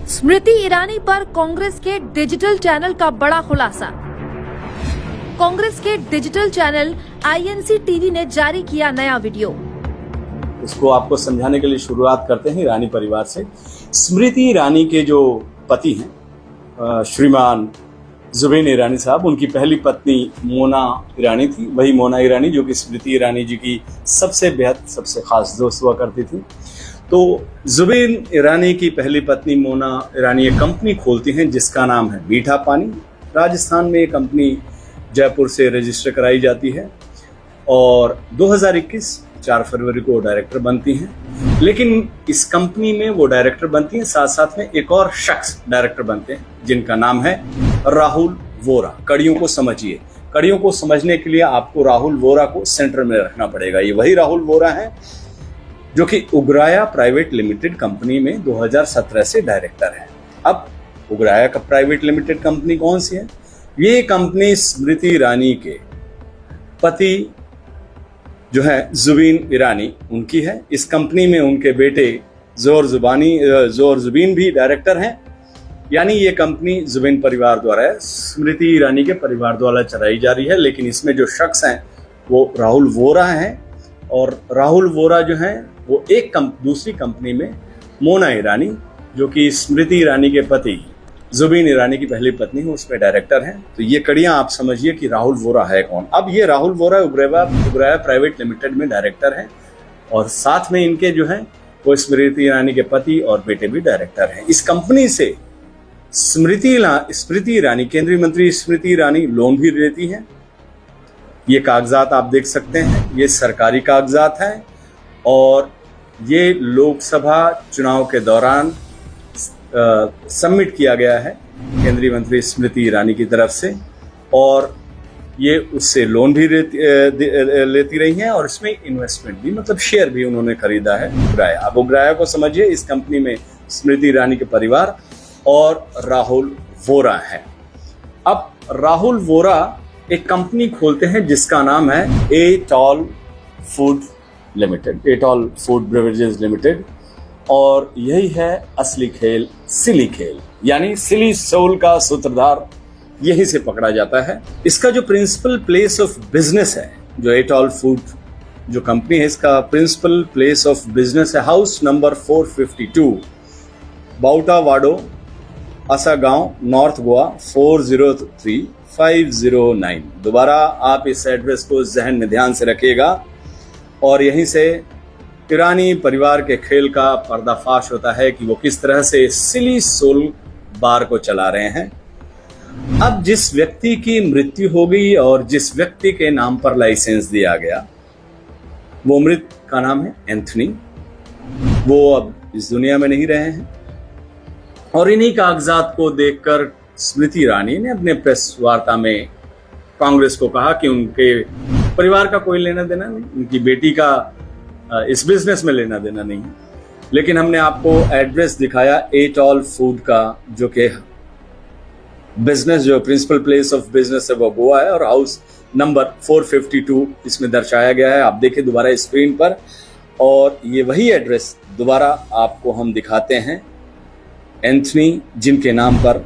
स्मृति ईरानी पर कांग्रेस के digital channel का बड़ा खुलासा। कांग्रेस के डिजिटल चैनल INC टीवी ने जारी किया नया वीडियो। इसको आपको समझाने के लिए शुरुआत करते हैं ईरानी परिवार से। स्मृति ईरानी के जो पति हैं श्रीमान जुबीन ईरानी साहब, उनकी पहली पत्नी मोना ईरानी थी। वही मोना ईरानी जो कि स्मृति ईरानी जी की सबसे खास दोस्त हुआ करती थी। तो जुबीन ईरानी की पहली पत्नी मोना ईरानी एक कंपनी खोलती हैं जिसका नाम है मीठा पानी। राजस्थान में ये कंपनी जयपुर से रजिस्टर कराई जाती है और 2021 4 फरवरी को डायरेक्टर बनती हैं। लेकिन इस कंपनी में वो डायरेक्टर बनती हैं, साथ साथ में एक और शख्स डायरेक्टर बनते हैं जिनका नाम है राहुल वोरा। कड़ियों को समझिए, कड़ियों को समझने के लिए आपको राहुल वोरा को सेंटर में रखना पड़ेगा। ये वही राहुल वोरा है जो कि उग्राया प्राइवेट लिमिटेड कंपनी में 2017 से डायरेक्टर है। अब उग्राया का प्राइवेट लिमिटेड कंपनी कौन सी है? ये कंपनी स्मृति ईरानी के पति जो है जुबीन ईरानी उनकी है। इस कंपनी में उनके बेटे जोर जुबीन भी डायरेक्टर हैं। यानी ये कंपनी जुबीन परिवार द्वारा है, स्मृति ईरानी के परिवार द्वारा चलाई जा रही है। लेकिन इसमें जो शख्स हैं वो राहुल वोरा हैं और राहुल वोरा जो हैं वो दूसरी कंपनी में मोना ईरानी जो कि स्मृति ईरानी के पति जुबीन ईरानी की पहली पत्नी है उसमें डायरेक्टर हैं। तो ये कड़ियां आप समझिए कि राहुल वोरा है कौन। अब ये राहुल वोरा उग्राया प्राइवेट लिमिटेड में डायरेक्टर हैं और साथ में इनके जो हैं वो स्मृति ईरानी के पति और बेटे भी डायरेक्टर हैं। इस कंपनी से स्मृति ईरानी, केंद्रीय मंत्री स्मृति ईरानी लोन भी लेती हैं। ये कागजात आप देख सकते हैं, ये सरकारी कागजात हैं और ये लोकसभा चुनाव के दौरान सबमिट किया गया है केंद्रीय मंत्री स्मृति ईरानी की तरफ से और ये उससे लोन भी लेती रही हैं और इसमें इन्वेस्टमेंट भी, मतलब शेयर भी उन्होंने खरीदा है उग्राया। अब उग्राया को समझिए, इस कंपनी में स्मृति ईरानी के परिवार और राहुल वोरा है। अब राहुल वोरा एक कंपनी खोलते हैं जिसका नाम है atoll food limited, atoll food beverages limited. और यही है असली खेल, सिली खेल, यानी सिली सोल का सूत्रधार यहीं से पकड़ा जाता है। इसका जो प्रिंसिपल प्लेस ऑफ बिजनेस है, जो एटॉल फूड जो कंपनी है, इसका प्रिंसिपल प्लेस ऑफ बिजनेस है हाउस नंबर 452 बाउटावाडो, असागांव, नॉर्थ गोवा 403509। दोबारा आप इस एड्रेस को जहन में ध्यान से रखिएगा और यहीं से ईरानी परिवार के खेल का पर्दाफाश होता है कि वो किस तरह से सिली सोल बार को चला रहे हैं। अब जिस व्यक्ति की मृत्यु हो गई और जिस व्यक्ति के नाम पर लाइसेंस दिया गया, वो मृत का नाम है एंथनी। वो अब इस दुनिया में नहीं रहे हैं और इन्हीं कागजात को देखकर स्मृति ईरानी ने अपने प्रेस वार्ता में कांग्रेस को कहा कि उनके परिवार का कोई लेना देना नहीं, उनकी बेटी का इस बिजनेस में लेना देना नहीं है। लेकिन हमने आपको एड्रेस दिखाया एटॉल फूड का, जो कि बिजनेस, जो प्रिंसिपल प्लेस ऑफ बिजनेस है वो गोवा है और हाउस नंबर 452 इसमें दर्शाया गया है। आप देखिए दोबारा स्क्रीन पर और ये वही एड्रेस दोबारा आपको हम दिखाते हैं। एंथनी जिनके नाम पर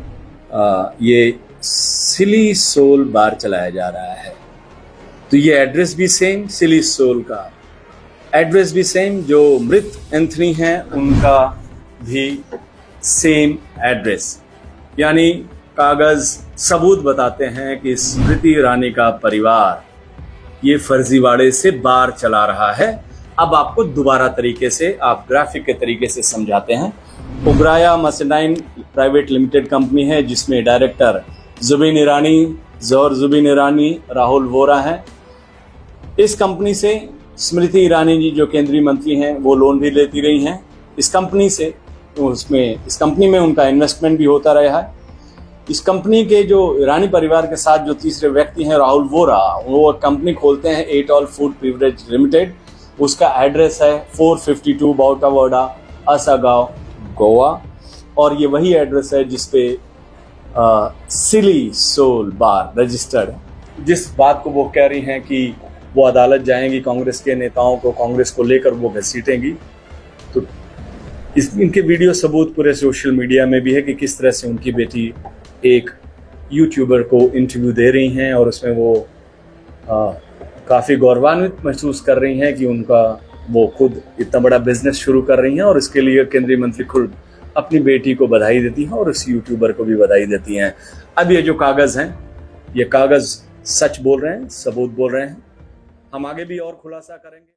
ये सिली सोल बार चलाया जा रहा है। तो ये एड्रेस भी सेम, सिली सोल का एड्रेस भी सेम, जो मृत एंथनी हैं उनका भी सेम एड्रेस। यानी कागज सबूत बताते हैं कि स्मृति ईरानी का परिवार ये फर्जीवाड़े से बार चला रहा है। अब आपको दोबारा तरीके से, आप ग्राफिक के तरीके से समझाते हैं। उग्राया मर्चेंटाइन प्राइवेट लिमिटेड कंपनी है जिसमें डायरेक्टर जुबीन ईरानी, जुबीन ईरानी, राहुल वोरा हैं। इस कंपनी से स्मृति ईरानी जी जो केंद्रीय मंत्री हैं वो लोन भी लेती रही हैं इस कंपनी से। तो इस कंपनी में उनका इन्वेस्टमेंट भी होता रहा है। इस कंपनी के जो ईरानी परिवार के साथ जो तीसरे व्यक्ति हैं राहुल वोरा, वो कंपनी खोलते हैं एटॉल फूड बेवरेज लिमिटेड। उसका एड्रेस है 452 बाउटावाडा, असागांव, गोवा और ये वही एड्रेस है जिसपे सिली सोल बार रजिस्टर्ड है। जिस बात को वो कह रही हैं कि वो अदालत जाएंगी, कांग्रेस के नेताओं को, कांग्रेस को लेकर वो घसीटेंगी, तो इनके वीडियो सबूत पूरे सोशल मीडिया में भी है कि किस तरह से उनकी बेटी एक यूट्यूबर को इंटरव्यू दे रही हैं और उसमें वो काफ़ी गौरवान्वित महसूस कर रही हैं कि वो खुद इतना बड़ा बिजनेस शुरू कर रही हैं और इसके लिए केंद्रीय मंत्री खुद अपनी बेटी को बधाई देती हैं और इस यूट्यूबर को भी बधाई देती हैं। अब ये जो कागज़ हैं, ये कागज़ सच बोल रहे हैं, सबूत बोल रहे हैं। हम आगे भी और खुलासा करेंगे।